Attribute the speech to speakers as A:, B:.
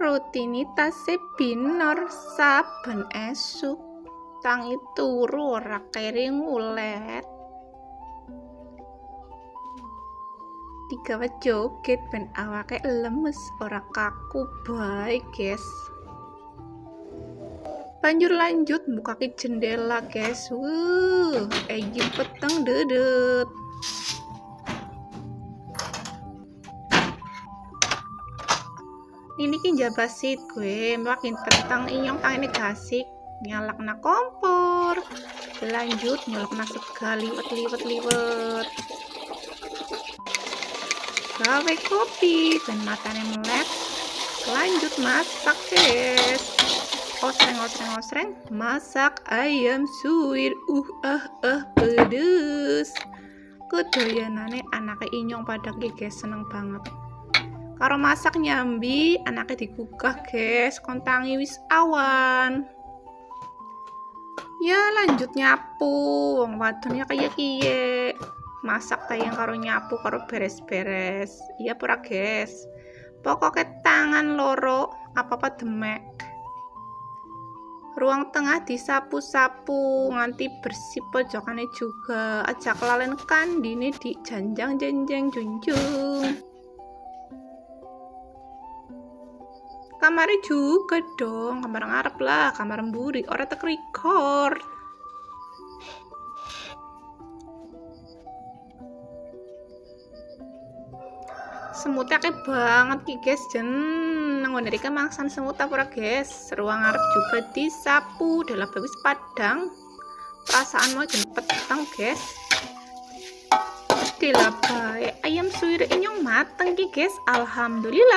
A: Rutinitas binor saben esuk tangi turu ora keri ngulet. Digawe joget ben awake lemes ora kaku bae, guys. Banjur lanjut bukake jendela, guys. Egi peteng dedet. Ini ki jabasit gue makin petang inyong tangane gasik nyalakna kompor, lanjut nyalakna sega liwet gawe kopi dan matane melek, lanjut masak, guys. Osreng masak ayam suwir pedes. Kedoyanane anake inyong pada guys seneng banget karo masak nyambi, anaknya digugah, guys. Kontangi wis awan. Ya lanjut nyapu, wong wadon ya kayak kiye. Masak tayang karo nyapu karo beres-beres. Iya pura, guys. Pokoknya tangan loro apa-apa demek. Ruang tengah disapu-sapu nganti bersih pojokane juga. Aja kelalen kandine di janjang-janjang junjung. Kamarnya juga dong, kamar ngarep lah, kamar mburi, ora tek record. Semutnya akeh banget ki, guys. Jeneng dari mangsan semut apa, guys. Ruang ngarep juga disapu, dalam wis padang. Perasaan mau jen petang, guys. Dilabai ayam suwir inyong mateng ki, guys. Alhamdulillah.